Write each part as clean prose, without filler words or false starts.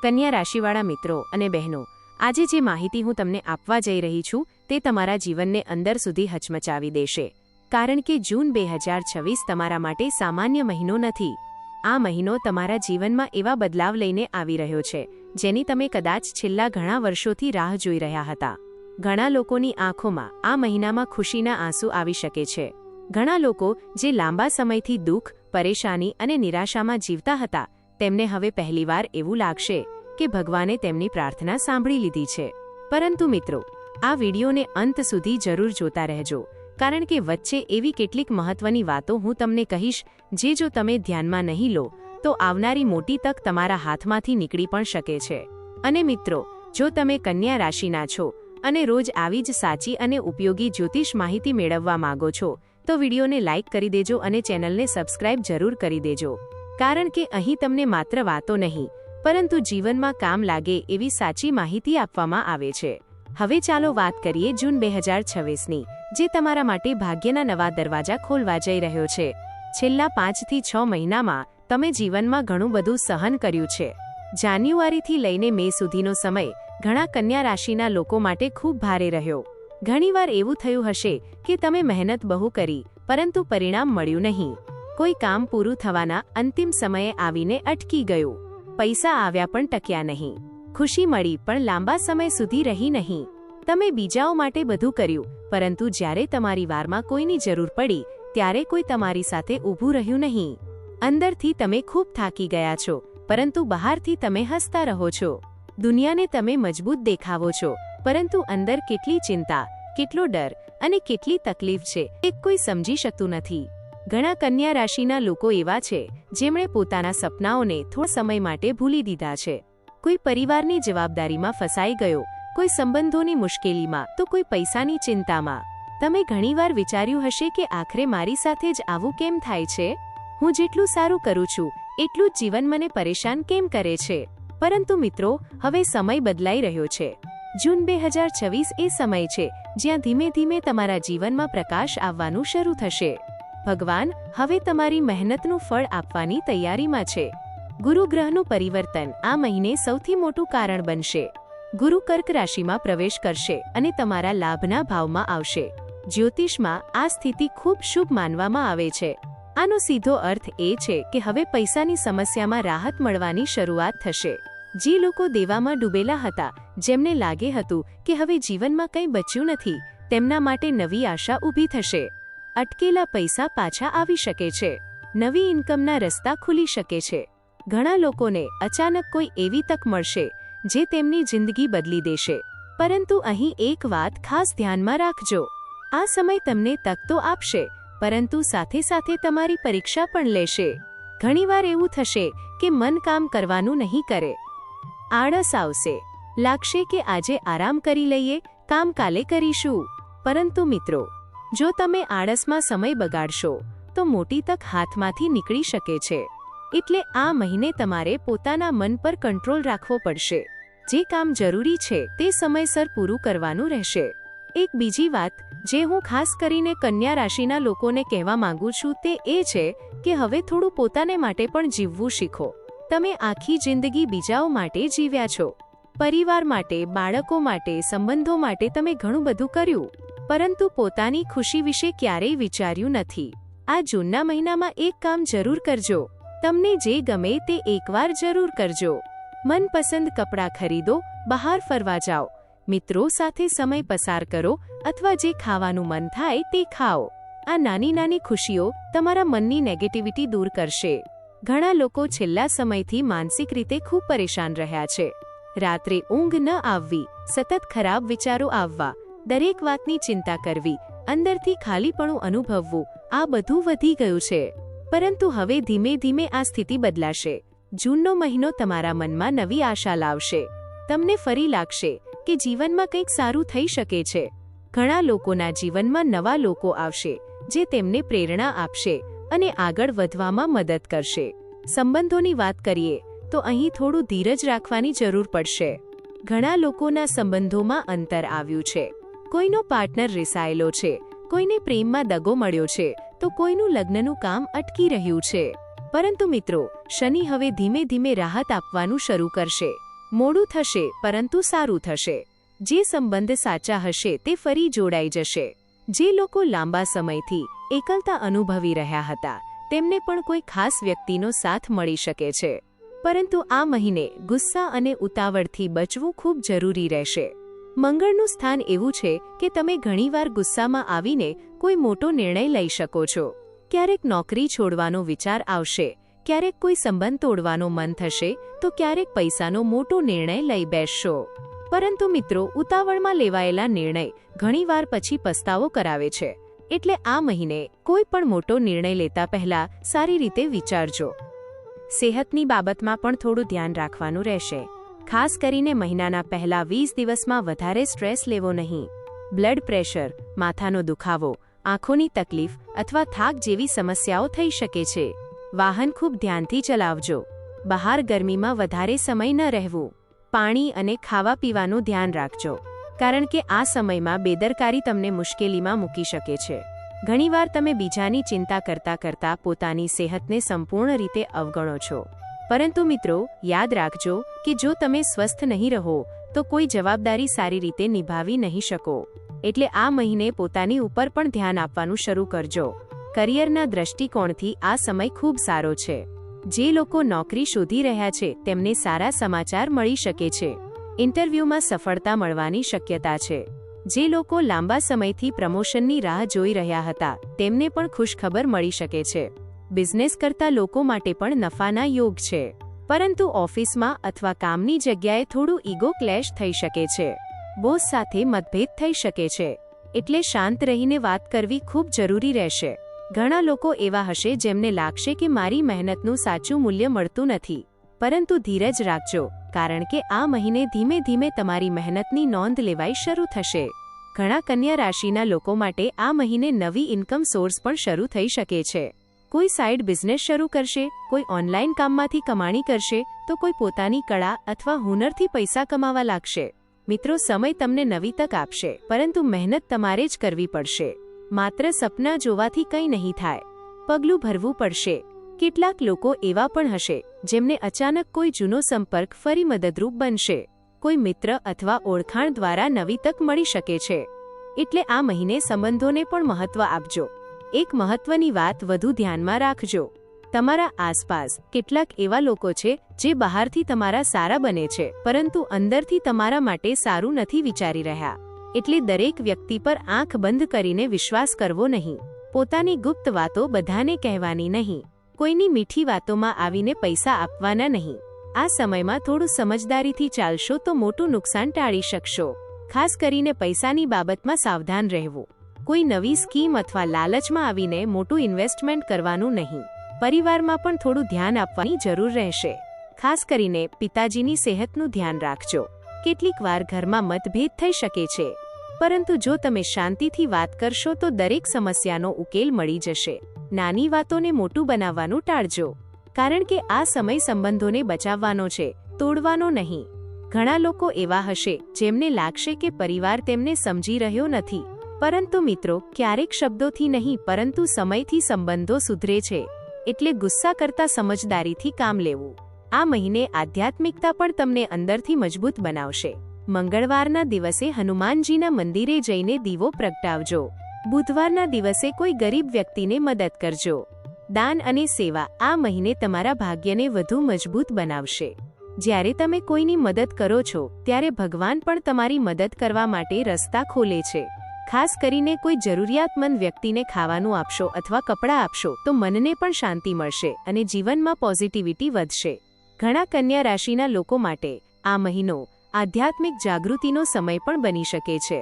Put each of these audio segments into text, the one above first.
કન્યા રાશિવાળા મિત્રો અને બહેનો, આજે જે માહિતી હું તમને આપવા જઈ રહી છું તે તમારા જીવનને અંદર સુધી હચમચાવી દેશે. કારણ કે જૂન 2026 તમારા માટે સામાન્ય મહિનો નથી. આ મહિનો તમારા જીવનમાં એવા બદલાવ લઈને આવી રહ્યો છે જેની તમે કદાચ છેલ્લા ઘણા વર્ષોથી રાહ જોઈ રહ્યા હતા. ઘણા લોકોની આંખોમાં આ મહિનામાં ખુશીના આંસુ આવી શકે છે. ઘણા લોકો જે લાંબા સમયથી દુઃખ, પરેશાની અને નિરાશામાં જીવતા હતા તેમને હવે પહેલીવાર એવું લાગશે કે ભગવાને તેમની પ્રાર્થના સાંભળી લીધી છે. પરંતુ મિત્રો, આ વિડીયોને અંત સુધી જરૂર જોતા રહેજો, કારણ કે વચ્ચે એવી કેટલીક મહત્વની વાતો હું તમને કહીશ જે જો તમે ધ્યાનમાં નહીં લો તો આવનારી મોટી તક તમારા હાથમાંથી નીકળી પણ શકે છે. અને મિત્રો, જો તમે કન્યા રાશિના છો અને રોજ આવી જ સાચી અને ઉપયોગી જ્યોતિષ માહિતી મેળવવા માંગો છો તો વિડીયોને લાઇક કરી દેજો અને ચેનલને સબસ્ક્રાઇબ જરૂર કરી દેજો. કારણ કે અહીં તમને માત્ર વાતો નહીં પરંતુ જીવનમાં કામ લાગે એવી સાચી માહિતી આપવામાં આવે છે. હવે ચાલો વાત કરીએ જૂન 2026ની, જે તમારા માટે ભાગ્યના નવા દરવાજા ખોલવા જઈ રહ્યો છે. છેલ્લા 5 થી 6 મહિનામાં તમે જીવનમાં ઘણું બધું સહન કર્યું છે. જાન્યુઆરીથી લઈને મે સુધીનો સમય ઘણા કન્યા રાશિના લોકો માટે ખૂબ ભારે રહ્યો. ઘણીવાર એવું થયું હશે કે તમે મહેનત બહુ કરી પરંતુ પરિણામ મળ્યું નહીં. કોઈ કામ પૂરું થવાના અંતિમ સમયે આવીને અટકી ગયું. પૈસા આવ્યા પણ ટક્યા નહીં. ખુશી મળી પણ લાંબા સમય સુધી રહી નહીં. તમે બીજાઓ માટે બધું કર્યું પરંતુ જ્યારે તમારી વારમાં કોઈની જરૂર પડી ત્યારે કોઈ તમારી સાથે ઊભું રહ્યું નહીં. અંદરથી તમે ખૂબ થાકી ગયા છો પરંતુ બહારથી તમે હસતા રહો છો. દુનિયાને તમે મજબૂત દેખાવો છો પરંતુ અંદર કેટલી ચિંતા, કેટલો ડર અને કેટલી તકલીફ છે એ કોઈ સમજી શકતું નથી. ઘણા કન્યા રાશિના લોકો એવા છે જેમણે પોતાના સપનાઓને થોડા સમય માટે ભૂલી દીધા છે. કોઈ પરિવારની જવાબદારીમાં ફસાઈ ગયો, કોઈ સંબંધોની મુશ્કેલીમાં તો કોઈ પૈસાની ચિંતામાં. તમે ઘણીવાર વિચાર્યું હશે કે આખરે મારી સાથે જ આવું કેમ થાય છે? હું જેટલું સારું કરું છું એટલું જ જીવન મને પરેશાન કેમ કરે છે? પરંતુ મિત્રો, હવે સમય બદલાઈ રહ્યો છે. જૂન 2026 એ સમય છે જ્યાં ધીમે ધીમે તમારા જીવનમાં પ્રકાશ આવવાનું શરૂ થશે. ભગવાન હવે તમારી મહેનતનું ફળ આપવાની તૈયારીમાં છે. ગુરુ ગ્રહનું પરિવર્તન આ મહિને સૌથી મોટું કારણ બનશે. ગુરુ કર્ક રાશિમાં પ્રવેશ કરશે અને તમારા લાભના ભાવમાં આવશે. જ્યોતિષમાં આ સ્થિતિ ખૂબ શુભ માનવામાં આવે છે. આનો સીધો અર્થ એ છે કે હવે પૈસાની સમસ્યામાં રાહત મળવાની શરૂઆત થશે. જે લોકો દેવામાં ડૂબેલા હતા, જેમને લાગે હતું કે હવે જીવનમાં કંઈ બચ્યું નથી, તેમના માટે નવી આશા ઊભી થશે. અટકેલા પૈસા પાછા આવી શકે છે. નવી ઇન્કમના રસ્તા ખુલી શકે છે. ઘણા લોકોને અચાનક કોઈ એવી તક મળશે જે તેમની જિંદગી બદલી દેશે. પરંતુ અહીં એક વાત ખાસ ધ્યાનમાં રાખજો. આ સમય તમને તક તો આપશે પરંતુ સાથે સાથે તમારી પરીક્ષા પણ લેશે. ઘણીવાર એવું થશે કે મન કામ કરવાનું નહીં કરે. આળસ આવશે. લાગશે કે આજે આરામ કરી લઈએ, કામ કાલે કરીશું. પરંતુ મિત્રો, જો તમે આળસમાં સમય બગાડશો તો મોટી તક હાથમાંથી નીકળી શકે છે. એટલે આ મહિને તમારે પોતાના મન પર કંટ્રોલ રાખવો પડશે. જે કામ જરૂરી છે તે સમયસર પૂરું કરવાનું રહેશે. એક બીજી વાત જે હું ખાસ કરીને કન્યા રાશિના લોકોને કહેવા માંગુ છું તે એ છે કે હવે થોડું પોતાને માટે પણ જીવવું શીખો. તમે આખી જિંદગી બીજાઓ માટે જીવ્યા છો. પરિવાર માટે, બાળકો માટે, સંબંધો માટે તમે ઘણું બધું કર્યું, પરંતુ પોતાની ખુશી વિશે ક્યારેય વિચાર્યું નથી. આ જૂનના મહિનામાં એક કામ જરૂર કરજો. તમને જે ગમે તે એકવાર જરૂર કરજો. મનપસંદ કપડાં ખરીદો, બહાર ફરવા જાઓ, મિત્રો સાથે સમય પસાર કરો અથવા જે ખાવાનું મન થાય તે ખાઓ. આ નાની નાની ખુશીઓ તમારા મનની નેગેટિવિટી દૂર કરશે. ઘણા લોકો છેલ્લા સમયથી માનસિક રીતે ખૂબ પરેશાન રહ્યા છે. રાત્રે ઊંઘ ન આવવી, સતત ખરાબ વિચારો આવવા, દરેક વાતની ચિંતા કરવી, અંદરથી ખાલીપણું અનુભવવું, આ બધું વધી ગયું છે. પરંતુ હવે ધીમે ધીમે આ સ્થિતિ બદલાશે. જૂનનો મહિનો તમારા મનમાં નવી આશા લાવશે. તમને ફરી લાગશે કે જીવનમાં કંઈક સારું થઈ શકે છે. ઘણા લોકોના જીવનમાં નવા લોકો આવશે જે તેમને પ્રેરણા આપશે અને આગળ વધવામાં મદદ કરશે. સંબંધોની વાત કરીએ તો અહીં થોડું ધીરજ રાખવાની જરૂર પડશે. ઘણા લોકોના સંબંધોમાં અંતર આવ્યું છે. કોઈનો પાર્ટનર રિસાયેલો છે, કોઈને પ્રેમમાં દગો મળ્યો છે તો કોઈનું લગ્નનું કામ અટકી રહ્યું છે. પરંતુ મિત્રો, શનિ હવે ધીમે ધીમે રાહત આપવાનું શરૂ કરશે. મોડું થશે પરંતુ સારું થશે. જે સંબંધ સાચા હશે તે ફરી જોડાઈ જશે. જે લોકો લાંબા સમયથી એકલતા અનુભવી રહ્યા હતા તેમને પણ કોઈ ખાસ વ્યક્તિનો સાથ મળી શકે છે. પરંતુ આ મહિને ગુસ્સા અને ઉતાવળથી બચવું ખૂબ જરૂરી રહેશે. મંગળનું સ્થાન એવું છે કે તમે ઘણીવાર ગુસ્સામાં આવીને કોઈ મોટો નિર્ણય લઈ શકો છો. ક્યારેક નોકરી છોડવાનો વિચાર આવશે, ક્યારેક કોઈ સંબંધ તોડવાનો મન થશે, તો ક્યારેક પૈસાનો મોટો નિર્ણય લઈ બેસશો. પરંતુ મિત્રો, ઉતાવળમાં લેવાયેલા નિર્ણય ઘણીવાર પછી પસ્તાવો કરાવે છે. એટલે આ મહિને કોઈ પણ મોટો નિર્ણય લેતા પહેલા સારી રીતે વિચારજો. સેહતની બાબતમાં પણ થોડું ધ્યાન રાખવાનું રહેશે. ખાસ કરીને મહિનાના પહેલા 20 દિવસમાં વધારે સ્ટ્રેસ લેવો નહીં. બ્લડ પ્રેશર, માથાનો દુખાવો, આંખોની તકલીફ અથવા થાક જેવી સમસ્યાઓ થઈ શકે છે. વાહન ખૂબ ધ્યાનથી ચલાવજો. બહાર ગરમીમાં વધારે સમય ન રહેવું. પાણી અને ખાવા પીવાનું ધ્યાન રાખજો, કારણ કે આ સમયમાં બેદરકારી તમને મુશ્કેલીમાં મૂકી શકે છે. ઘણીવાર તમે બીજાની ચિંતા કરતા કરતા પોતાની સેહતને સંપૂર્ણ રીતે અવગણો છો. પરંતુ મિત્રો, યાદ રાખજો કે જો તમે સ્વસ્થ નહીં રહો તો કોઈ જવાબદારી સારી રીતે નિભાવી નહીં શકો. એટલે આ મહિને પોતાની ઉપર પણ ધ્યાન આપવાનું શરૂ કરજો. કરિયરના દૃષ્ટિકોણથી આ સમય ખૂબ સારો છે. જે લોકો નોકરી શોધી રહ્યા છે તેમને સારા સમાચાર મળી શકે છે. ઇન્ટરવ્યૂમાં સફળતા મળવાની શક્યતા છે. જે લોકો લાંબા સમયથી પ્રમોશનની રાહ જોઈ રહ્યા હતા તેમને પણ ખુશખબર મળી શકે છે. બિઝનેસ કરતા લોકો માટે પણ નફાના યોગ છે. પરંતુ ઓફિસમાં અથવા કામની જગ્યાએ થોડું ઈગો ક્લેશ થઈ શકે છે. બોસ સાથે મતભેદ થઈ શકે છે. એટલે શાંત રહીને વાત કરવી ખૂબ જરૂરી રહેશે. ઘણા લોકો એવા હશે જેમને લાગશે કે મારી મહેનતનું સાચું મૂલ્ય મળતું નથી. પરંતુ ધીરજ રાખજો, કારણ કે આ મહિને ધીમે ધીમે તમારી મહેનતની નોંધ લેવાઈ શરૂ થશે. ઘણા કન્યા રાશિના લોકો માટે આ મહિને નવી ઇન્કમ સોર્સ પણ શરૂ થઈ શકે છે. કોઈ સાઇડ બિઝનેસ શરૂ કરશે, કોઈ ઓનલાઈન કામમાંથી કમાણી કરશે, તો કોઈ પોતાની કળા અથવા હુનરથી પૈસા કમાવા લાગશે. મિત્રો, સમય તમને નવી તક આપશે, પરંતુ મહેનત તમારે જ કરવી પડશે. માત્ર સપના જોવાથી કંઈ નહીં થાય. પગલું ભરવું પડશે. કેટલાક લોકો એવા પણ હશે જેમને અચાનક કોઈ જૂનો સંપર્ક ફરી મદદરૂપ બનશે. કોઈ મિત્ર અથવા ઓળખાણ દ્વારા નવી તક મળી શકે છે. એટલે આ મહિને સંબંધોને પણ મહત્વ આપજો. એક મહત્વની વાત વધુ ધ્યાનમાં રાખજો. તમારા આસપાસ કેટલાક એવા લોકો છે જે બહારથી તમારા સારા બને છે, પરંતુ અંદરથી તમારા માટે સારું નથી વિચારી રહ્યા. એટલે દરેક વ્યક્તિ પર આંખ બંધ કરીને વિશ્વાસ કરવો નહીં. પોતાની ગુપ્ત વાતો બધાને કહેવાની નહીં. કોઈની મીઠી વાતોમાં આવીને પૈસા આપવાના નહીં. આ સમયમાં થોડું સમજદારીથી ચાલશો તો મોટું નુકસાન ટાળી શકશો. ખાસ કરીને પૈસાની બાબતમાં સાવધાન રહેવું. કોઈ નવી સ્કીમ અથવા લાલચમાં આવીને મોટું ઇન્વેસ્ટમેન્ટ કરવાનું નહીં. પરિવારમાં પણ થોડું ધ્યાન આપવાની જરૂર રહેશે. ખાસ કરીને પિતાજીની સેહતનું ધ્યાન રાખજો. કેટલીક વાર ઘરમાં મતભેદ થઈ શકે છે, પરંતુ જો તમે શાંતિથી વાત કરશો તો દરેક સમસ્યાનો ઉકેલ મળી જશે. નાની વાતોને મોટું બનાવવાનું ટાળજો, કારણ કે આ સમય સંબંધોને બચાવવાનો છે, તોડવાનો નહીં. ઘણા લોકો એવા હશે જેમને લાગશે કે પરિવાર તેમને સમજી રહ્યો નથી. પરંતુ મિત્રો, ક્યારેક શબ્દોથી નહીં પરંતુ સમયથી સંબંધો સુધરે છે. એટલે ગુસ્સા કરતા સમજદારીથી કામ લેવું. આ મહિને આધ્યાત્મિકતા પણ તમને અંદરથી મજબૂત બનાવશે. મંગળવારના દિવસે હનુમાનજીના મંદિરે જઈને દીવો પ્રગટાવજો. બુધવારના દિવસે કોઈ ગરીબ વ્યક્તિને મદદ કરજો. દાન અને સેવા આ મહિને તમારા ભાગ્યને વધુ મજબૂત બનાવશે. જ્યારે તમે કોઈની મદદ કરો છો ત્યારે ભગવાન પણ તમારી મદદ કરવા માટે રસ્તા ખોલે છે. ખાસ કરીને કોઈ જરૂરિયાતમંદ વ્યક્તિને ખાવાનું આપશો અથવા કપડાં આપશો તો મનને પણ શાંતિ મળશે અને જીવનમાં પોઝિટિવિટી વધશે. ઘણા કન્યા રાશિના લોકો માટે આ મહિનો આધ્યાત્મિક જાગૃતિનો સમય પણ બની શકે છે.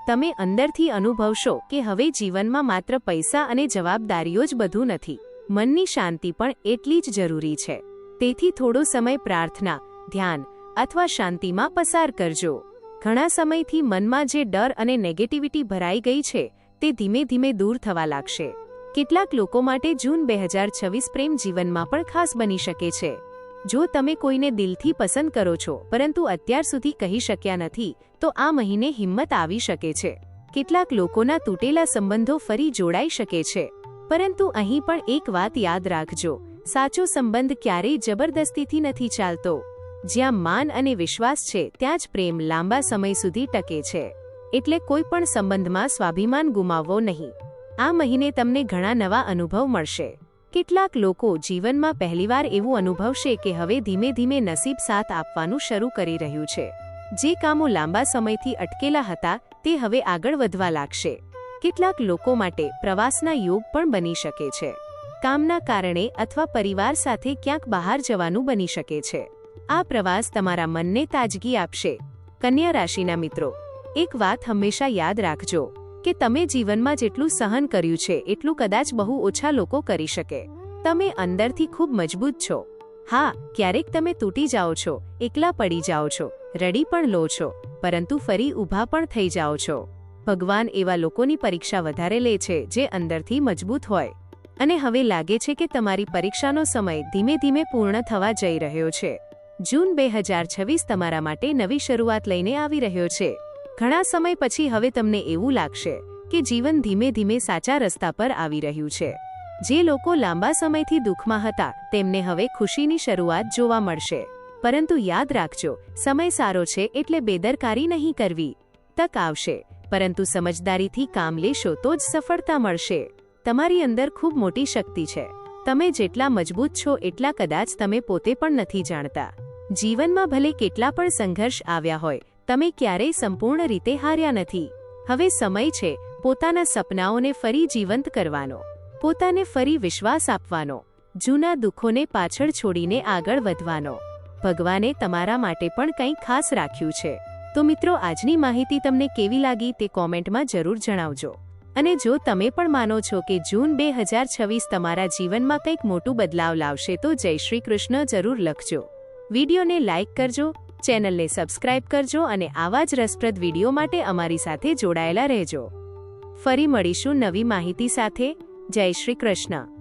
તમે અંદરથી અનુભવશો કે હવે જીવનમાં માત્ર પૈસા અને જવાબદારીઓ જ બધું નથી. મનની શાંતિ પણ એટલી જ જરૂરી છે. તેથી થોડો સમય પ્રાર્થના, ધ્યાન અથવા શાંતિમાં પસાર કરજો. ઘણા સમયથી મનમાં જે ડર અને નેગેટિવિટી ભરાઈ ગઈ છે તે ધીમે ધીમે દૂર થવા લાગશે. કેટલાક લોકો માટે જૂન 2026 પ્રેમ જીવનમાં પણ ખાસ બની શકે છે. જો તમે કોઈને દિલથી પસંદ કરો છો પરંતુ અત્યાર સુધી કહી શક્યા નથી, તો આ મહિને હિંમત આવી શકે છે. કેટલાક લોકોના તૂટેલા સંબંધો ફરી જોડાઈ શકે છે. પરંતુ અહીં પણ એક વાત યાદ રાખજો, સાચો સંબંધ ક્યારેય જબરદસ્તીથી નથી ચાલતો. જ્યાં માન અને વિશ્વાસ છે ત્યાં જ પ્રેમ લાંબા સમય સુધી ટકે છે. એટલે કોઈ પણ સંબંધમાં સ્વાભિમાન ગુમાવવો નહીં. આ મહિને તમને ઘણા નવા અનુભવ મળશે. કેટલાક લોકો જીવનમાં પહેલીવાર એવું અનુભવશે કે હવે ધીમે ધીમે નસીબ સાથ આપવાનું શરૂ કરી રહ્યું છે. જે કામો લાંબા સમયથી અટકેલા હતા તે હવે આગળ વધવા લાગશે. કેટલાક લોકો માટે પ્રવાસના યોગ પણ બની શકે છે. કામના કારણે અથવા પરિવાર સાથે ક્યાંક બહાર જવાનું બની શકે છે. આ પ્રવાસ તમારા મનને તાજગી આપશે. કન્યા રાશિના મિત્રો, એક વાત હંમેશા યાદ રાખજો કે તમે જીવનમાં જેટલું સહન કર્યું છે એટલું કદાચ બહુ ઓછા લોકો કરી શકે. તમે અંદરથી ખૂબ મજબૂત છો. હા, ક્યારેક તમે તૂટી જાઓ છો, એકલા પડી જાઓ છો, રડી પણ લો છો, પરંતુ ફરી ઊભા પણ થઈ જાઓ છો. ભગવાન એવા લોકોની પરીક્ષા વધારે લે છે જે અંદરથી મજબૂત હોય. અને હવે લાગે છે કે તમારી પરીક્ષાનો સમય ધીમે ધીમે પૂર્ણ થવા જઈ રહ્યો છે. જૂન 2026 તમારા માટે નવી શરૂઆત લઈને આવી રહ્યો છે. ઘણા સમય પછી હવે તમને એવું લાગશે કે જીવન ધીમે ધીમે સાચા રસ્તા પર આવી રહ્યું છે. જે લોકો લાંબા સમયથી દુઃખમાં હતા તેમને હવે ખુશીની શરૂઆત જોવા મળશે. પરંતુ યાદ રાખજો, સમય સારો છે એટલે બેદરકારી નહીં કરવી. તક આવશે, પરંતુ સમજદારીથી કામ લેશો તો જ સફળતા મળશે. તમારી અંદર ખૂબ મોટી શક્તિ છે. તમે જેટલા મજબૂત છો એટલા કદાચ તમે પોતે પણ નથી જાણતા. જીવનમાં ભલે કેટલા પણ સંઘર્ષ આવ્યા હોય, તમે ક્યારેય સંપૂર્ણ રીતે હાર્યા નથી. હવે સમય છે પોતાના સપનાઓને ફરી જીવંત કરવાનો, પોતાને ફરી વિશ્વાસ આપવાનો, જૂના દુઃખોને પાછળ છોડીને આગળ વધવાનો. ભગવાને તમારા માટે પણ કંઈ ખાસ રાખ્યું છે. તો મિત્રો, આજની માહિતી તમને કેવી લાગી તે કોમેન્ટમાં જરૂર જણાવજો. અને જો તમે પણ માનો છો કે જૂન 2026 તમારા જીવનમાં કંઈક મોટું બદલાવ લાવશે તો જય શ્રી કૃષ્ણ જરૂર લખજો. વિડીયોને લાઇક કરજો, ચેનલને સબસ્ક્રાઇબ કરજો અને આવા જ રસપ્રદ વિડીયો માટે અમારી સાથે જોડાયેલા રહેજો. ફરી મળીશું નવી માહિતી સાથે. જય શ્રી કૃષ્ણ.